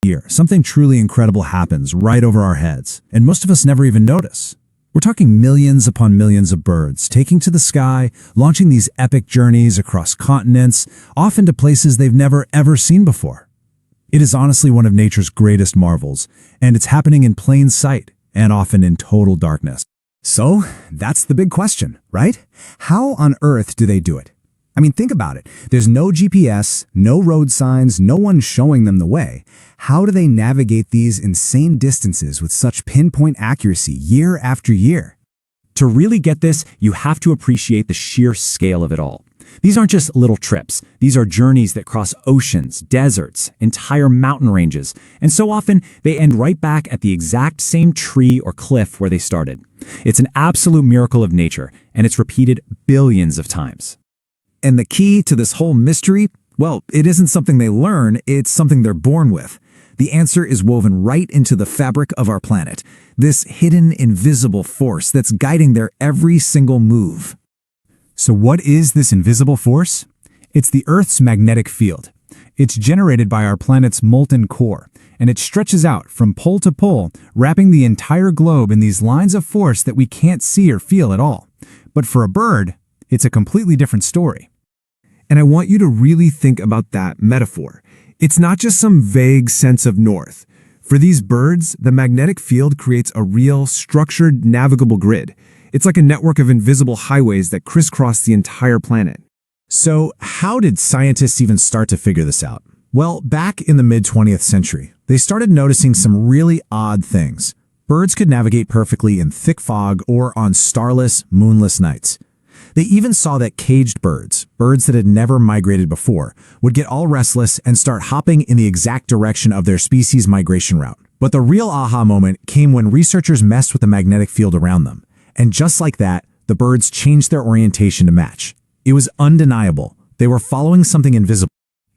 year, something truly incredible happens right over our heads, and most of us never even notice. We're talking millions upon millions of birds taking to the sky, launching these epic journeys across continents, often to places they've never ever seen before. It is honestly one of nature's greatest marvels, and it's happening in plain sight and often in total darkness. So, that's the big question, right? How on earth do they do it? I mean, think about it. There's no GPS, no road signs, no one showing them the way. How do they navigate these insane distances with such pinpoint accuracy year after year? To really get this, you have to appreciate the sheer scale of it all. These aren't just little trips. These are journeys that cross oceans, deserts, entire mountain ranges, and so often they end right back at the exact same tree or cliff where they started. It's an absolute miracle of nature, and it's repeated billions of times. And the key to this whole mystery, well, it isn't something they learn, it's something they're born with. The answer is woven right into the fabric of our planet, this hidden, invisible force that's guiding their every single move. So what is this invisible force? It's the Earth's magnetic field. It's generated by our planet's molten core, and it stretches out from pole to pole, wrapping the entire globe in these lines of force that we can't see or feel at all. But for a bird, it's a completely different story. And I want you to really think about that metaphor. It's not just some vague sense of north. For these birds, the magnetic field creates a real, structured, navigable grid. It's like a network of invisible highways that crisscross the entire planet. So, how did scientists even start to figure this out? Well, back in the mid-20th century, they started noticing some really odd things. Birds could navigate perfectly in thick fog or on starless, moonless nights. They even saw that caged birds that had never migrated before, would get all restless and start hopping in the exact direction of their species' migration route. But the real aha moment came when researchers messed with the magnetic field around them. And just like that, the birds changed their orientation to match. It was undeniable. They were following something invisible.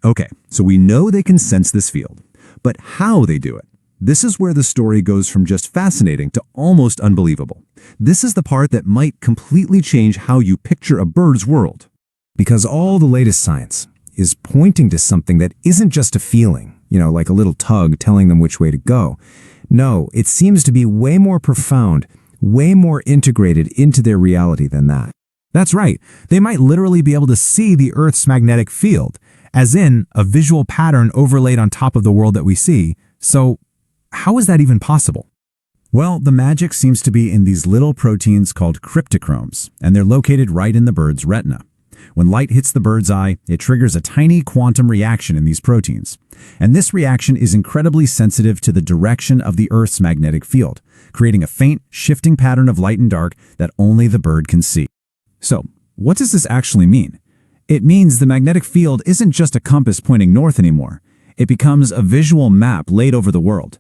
Okay, so we know they can sense this field. But how they do it? This is where the story goes from just fascinating to almost unbelievable. This is the part that might completely change how you picture a bird's world. Because all the latest science is pointing to something that isn't just a feeling, like a little tug telling them which way to go. No, it seems to be way more profound, way more integrated into their reality than that. That's right. They might literally be able to see the Earth's magnetic field, as in a visual pattern overlaid on top of the world that we see. So, how is that even possible? Well, the magic seems to be in these little proteins called cryptochromes, and they're located right in the bird's retina. When light hits the bird's eye, it triggers a tiny quantum reaction in these proteins. And this reaction is incredibly sensitive to the direction of the Earth's magnetic field, creating a faint, shifting pattern of light and dark that only the bird can see. So, what does this actually mean? It means the magnetic field isn't just a compass pointing north anymore. It becomes a visual map laid over the world.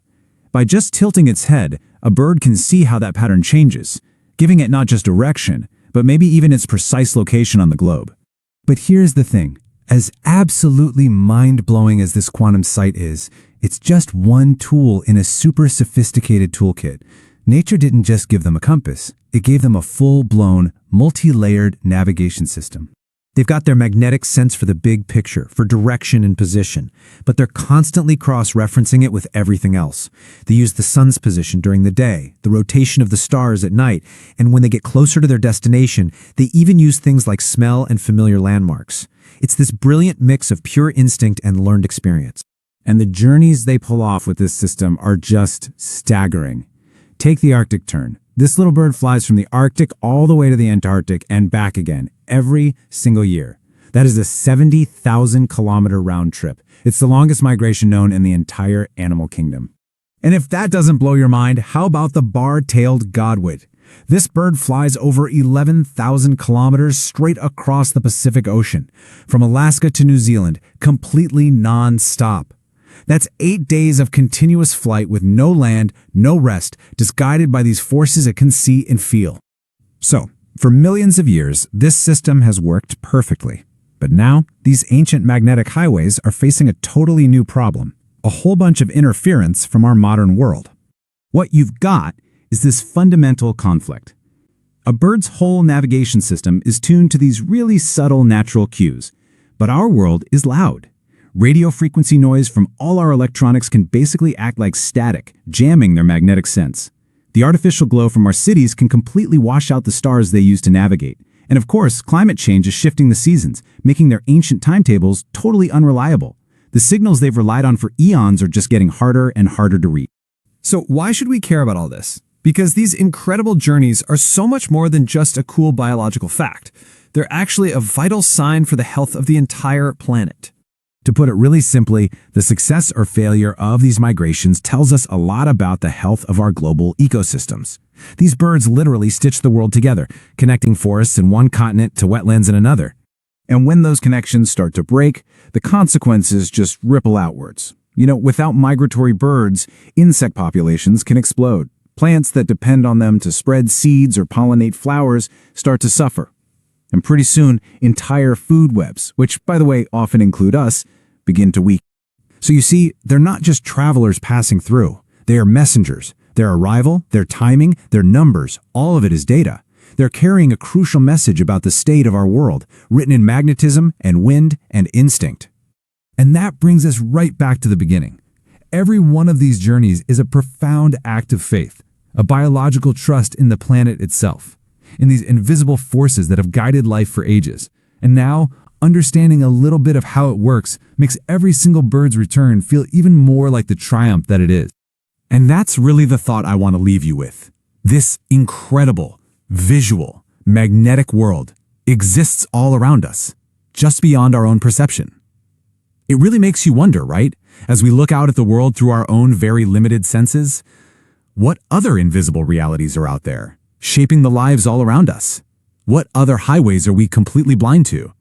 By just tilting its head, a bird can see how that pattern changes, giving it not just direction, but maybe even its precise location on the globe. But here's the thing. As absolutely mind-blowing as this quantum sight is, it's just one tool in a super sophisticated toolkit. Nature didn't just give them a compass. It gave them a full-blown, multi-layered navigation system. They've got their magnetic sense for the big picture, for direction and position, but they're constantly cross-referencing it with everything else. They use the sun's position during the day, the rotation of the stars at night, and when they get closer to their destination, they even use things like smell and familiar landmarks. It's this brilliant mix of pure instinct and learned experience. And the journeys they pull off with this system are just staggering. Take the Arctic tern. This little bird flies from the Arctic all the way to the Antarctic and back again every single year. That is a 70,000-kilometer round trip. It's the longest migration known in the entire animal kingdom. And if that doesn't blow your mind, how about the bar-tailed godwit? This bird flies over 11,000 kilometers straight across the Pacific Ocean, from Alaska to New Zealand, completely non-stop. That's 8 days of continuous flight with no land, no rest, just guided by these forces it can see and feel. So, for millions of years, this system has worked perfectly. But now, these ancient magnetic highways are facing a totally new problem, a whole bunch of interference from our modern world. What you've got is this fundamental conflict. A bird's whole navigation system is tuned to these really subtle natural cues, but our world is loud. Radio frequency noise from all our electronics can basically act like static, jamming their magnetic sense. The artificial glow from our cities can completely wash out the stars they use to navigate. And of course, climate change is shifting the seasons, making their ancient timetables totally unreliable. The signals they've relied on for eons are just getting harder and harder to read. So why should we care about all this? Because these incredible journeys are so much more than just a cool biological fact. They're actually a vital sign for the health of the entire planet. To put it really simply, the success or failure of these migrations tells us a lot about the health of our global ecosystems. These birds literally stitch the world together, connecting forests in one continent to wetlands in another. And when those connections start to break, the consequences just ripple outwards. Without migratory birds, insect populations can explode. Plants that depend on them to spread seeds or pollinate flowers start to suffer. And pretty soon, entire food webs, which, by the way, often include us, begin to weaken. So you see, they're not just travelers passing through. They are messengers. Their arrival, their timing, their numbers, all of it is data. They're carrying a crucial message about the state of our world, written in magnetism and wind and instinct. And that brings us right back to the beginning. Every one of these journeys is a profound act of faith, a biological trust in the planet itself, in these invisible forces that have guided life for ages. And now, understanding a little bit of how it works makes every single bird's return feel even more like the triumph that it is. And that's really the thought I want to leave you with. This incredible, visual, magnetic world exists all around us, just beyond our own perception. It really makes you wonder, right? As we look out at the world through our own very limited senses, what other invisible realities are out there, shaping the lives all around us? What other highways are we completely blind to?